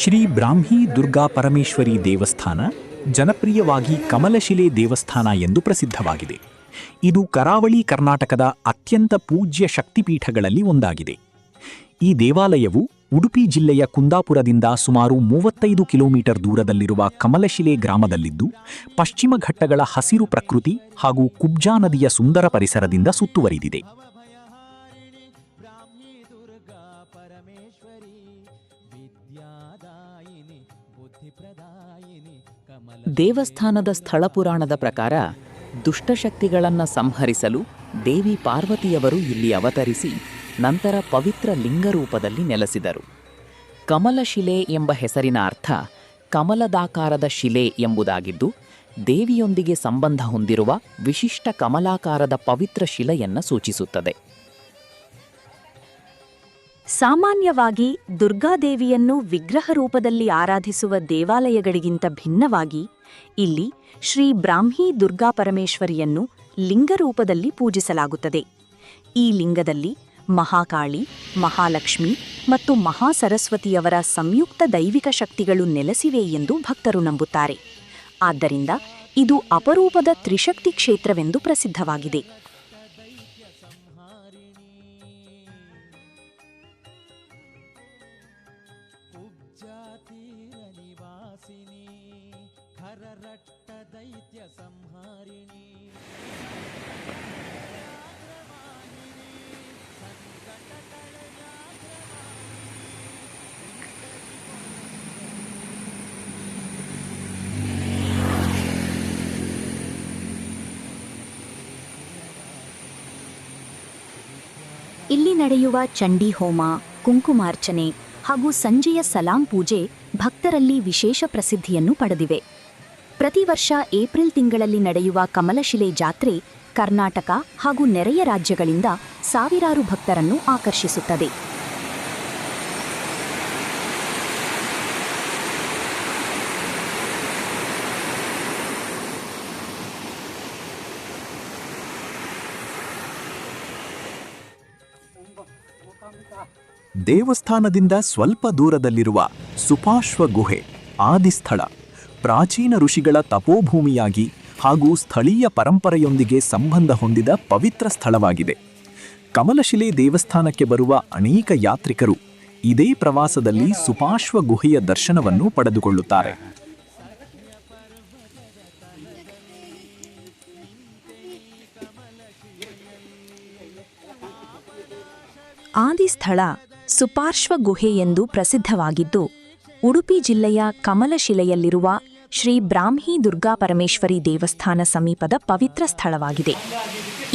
ಶ್ರೀ ಬ್ರಾಹ್ಮಿ ದುರ್ಗಾ ಪರಮೇಶ್ವರಿ ದೇವಸ್ಥಾನ ಜನಪ್ರಿಯವಾಗಿ ಕಮಲಶಿಲೆ ದೇವಸ್ಥಾನ ಎಂದು ಪ್ರಸಿದ್ಧವಾಗಿದೆ. ಇದು ಕರಾವಳಿ ಕರ್ನಾಟಕದ ಅತ್ಯಂತ ಪೂಜ್ಯ ಶಕ್ತಿಪೀಠಗಳಲ್ಲಿ ಒಂದಾಗಿದೆ. ಈ ದೇವಾಲಯವು ಉಡುಪಿ ಜಿಲ್ಲೆಯ ಕುಂದಾಪುರದಿಂದ ಸುಮಾರು 35 ಕಿಲೋಮೀಟರ್ ದೂರದಲ್ಲಿರುವ ಕಮಲಶಿಲೆ ಗ್ರಾಮದಲ್ಲಿದ್ದು, ಪಶ್ಚಿಮ ಘಟ್ಟಗಳ ಹಸಿರು ಪ್ರಕೃತಿ ಹಾಗೂ ಕುಬ್ಜಾ ನದಿಯ ಸುಂದರ ಪರಿಸರದಿಂದ ಸುತ್ತುವರಿದಿದೆ. ದೇವಸ್ಥಾನದ ಸ್ಥಳ ಪುರಾಣದ ಪ್ರಕಾರ ದುಷ್ಟಶಕ್ತಿಗಳನ್ನು ಸಂಹರಿಸಲು ದೇವಿ ಪಾರ್ವತಿಯವರು ಇಲ್ಲಿ ಅವತರಿಸಿ ನಂತರ ಪವಿತ್ರ ಲಿಂಗರೂಪದಲ್ಲಿ ನೆಲೆಸಿದರು. ಕಮಲಶಿಲೆ ಎಂಬ ಹೆಸರಿನ ಅರ್ಥ ಕಮಲದಾಕಾರದ ಶಿಲೆ ಎಂಬುದಾಗಿದ್ದು, ದೇವಿಯೊಂದಿಗೆ ಸಂಬಂಧ ಹೊಂದಿರುವ ವಿಶಿಷ್ಟ ಕಮಲಾಕಾರದ ಪವಿತ್ರ ಶಿಲೆಯನ್ನು ಸೂಚಿಸುತ್ತದೆ. ಸಾಮಾನ್ಯವಾಗಿ ದುರ್ಗಾದೇವಿಯನ್ನು ವಿಗ್ರಹ ರೂಪದಲ್ಲಿ ಆರಾಧಿಸುವ ದೇವಾಲಯಗಳಿಗಿಂತ ಭಿನ್ನವಾಗಿ ಇಲ್ಲಿ ಶ್ರೀ ಬ್ರಾಹ್ಮಿ ದುರ್ಗಾ ಪರಮೇಶ್ವರಿಯನ್ನು ಲಿಂಗರೂಪದಲ್ಲಿ ಪೂಜಿಸಲಾಗುತ್ತದೆ. ಈ ಲಿಂಗದಲ್ಲಿ ಮಹಾಕಾಳಿ, ಮಹಾಲಕ್ಷ್ಮಿ ಮತ್ತು ಮಹಾಸರಸ್ವತಿಯವರ ಸಂಯುಕ್ತ ದೈವಿಕ ಶಕ್ತಿಗಳು ನೆಲೆಸಿವೆ ಎಂದು ಭಕ್ತರು ನಂಬುತ್ತಾರೆ. ಆದ್ದರಿಂದ ಇದು ಅಪರೂಪದ ತ್ರಿಶಕ್ತಿ ಕ್ಷೇತ್ರವೆಂದು ಪ್ರಸಿದ್ಧವಾಗಿದೆ. ಇಲ್ಲಿ ನಡೆಯುವ ಚಂಡಿ ಹೋಮ, ಕುಂಕುಮಾರ್ಚನೆ ಹಾಗೂ ಸಂಜೆಯ ಸಲಾಂ ಪೂಜೆ ಭಕ್ತರಲ್ಲಿ ವಿಶೇಷ ಪ್ರಸಿದ್ಧಿಯನ್ನು ಪಡೆದಿವೆ. ಪ್ರತಿ ವರ್ಷ ಏಪ್ರಿಲ್ ತಿಂಗಳಲ್ಲಿ ನಡೆಯುವ ಕಮಲಶಿಲೆ ಜಾತ್ರೆ ಕರ್ನಾಟಕ ಹಾಗೂ ನೆರೆಯ ರಾಜ್ಯಗಳಿಂದ ಸಾವಿರಾರು ಭಕ್ತರನ್ನು ಆಕರ್ಷಿಸುತ್ತದೆ. ದೇವಸ್ಥಾನದಿಂದ ಸ್ವಲ್ಪ ದೂರದಲ್ಲಿರುವ ಸುಪಾಶ್ವ ಗುಹೆ ಆದಿಸ್ಥಳ ಪ್ರಾಚೀನ ಋಷಿಗಳ ತಪೋಭೂಮಿಯಾಗಿ ಹಾಗೂ ಸ್ಥಳೀಯ ಪರಂಪರೆಯೊಂದಿಗೆ ಸಂಬಂಧ ಹೊಂದಿದ ಪವಿತ್ರ ಸ್ಥಳವಾಗಿದೆ. ಕಮಲಶಿಲೆ ದೇವಸ್ಥಾನಕ್ಕೆ ಬರುವ ಅನೇಕ ಯಾತ್ರಿಕರು ಇದೇ ಪ್ರವಾಸದಲ್ಲಿ ಸುಪಾಶ್ವ ಗುಹೆಯ ದರ್ಶನವನ್ನು ಪಡೆದುಕೊಳ್ಳುತ್ತಾರೆ. ಆದಿಸ್ಥಳ ಸುಪಾರ್ಶ್ವ ಗುಹೆ ಎಂದು ಪ್ರಸಿದ್ಧವಾಗಿದ್ದು, ಉಡುಪಿ ಜಿಲ್ಲೆಯ ಕಮಲಶಿಲೆಯಲ್ಲಿರುವ ಶ್ರೀ ಬ್ರಾಹ್ಮಿ ದುರ್ಗಾ ಪರಮೇಶ್ವರಿ ದೇವಸ್ಥಾನ ಸಮೀಪದ ಪವಿತ್ರ ಸ್ಥಳವಾಗಿದೆ.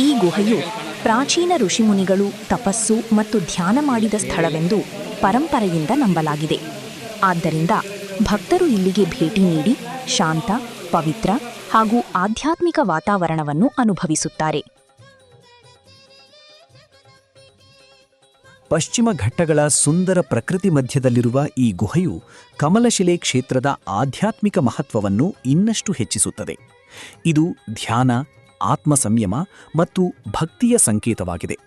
ಈ ಗುಹೆಯು ಪ್ರಾಚೀನ ಋಷಿಮುನಿಗಳು ತಪಸ್ಸು ಮತ್ತು ಧ್ಯಾನ ಮಾಡಿದ ಸ್ಥಳವೆಂದು ಪರಂಪರೆಯಿಂದ ನಂಬಲಾಗಿದೆ. ಆದ್ದರಿಂದ ಭಕ್ತರು ಇಲ್ಲಿಗೆ ಭೇಟಿ ನೀಡಿ ಶಾಂತ, ಪವಿತ್ರ ಹಾಗೂ ಆಧ್ಯಾತ್ಮಿಕ ವಾತಾವರಣವನ್ನು ಅನುಭವಿಸುತ್ತಾರೆ. ಪಶ್ಚಿಮ ಘಟ್ಟಗಳ ಸುಂದರ ಪ್ರಕೃತಿ ಮಧ್ಯದಲ್ಲಿರುವ ಈ ಗುಹೆಯು ಕಮಲಶಿಲೆ ಕ್ಷೇತ್ರದ ಆಧ್ಯಾತ್ಮಿಕ ಮಹತ್ವವನ್ನು ಇನ್ನಷ್ಟು ಹೆಚ್ಚಿಸುತ್ತದೆ. ಇದು ಧ್ಯಾನ, ಆತ್ಮ ಸಂಯಮ ಮತ್ತು ಭಕ್ತಿಯ ಸಂಕೇತವಾಗಿದೆ.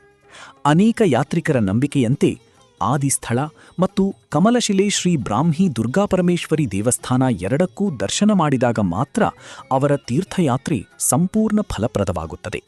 ಅನೇಕ ಯಾತ್ರಿಕರ ನಂಬಿಕೆಯಂತೆ ಆದಿಸ್ಥಳ ಮತ್ತು ಕಮಲಶಿಲೆ ಶ್ರೀ ಬ್ರಾಹ್ಮಿ ದುರ್ಗಾಪರಮೇಶ್ವರಿ ದೇವಸ್ಥಾನ ಎರಡಕ್ಕೂ ದರ್ಶನ ಮಾಡಿದಾಗ ಮಾತ್ರ ಅವರ ತೀರ್ಥಯಾತ್ರೆ ಸಂಪೂರ್ಣ ಫಲಪ್ರದವಾಗುತ್ತದೆ.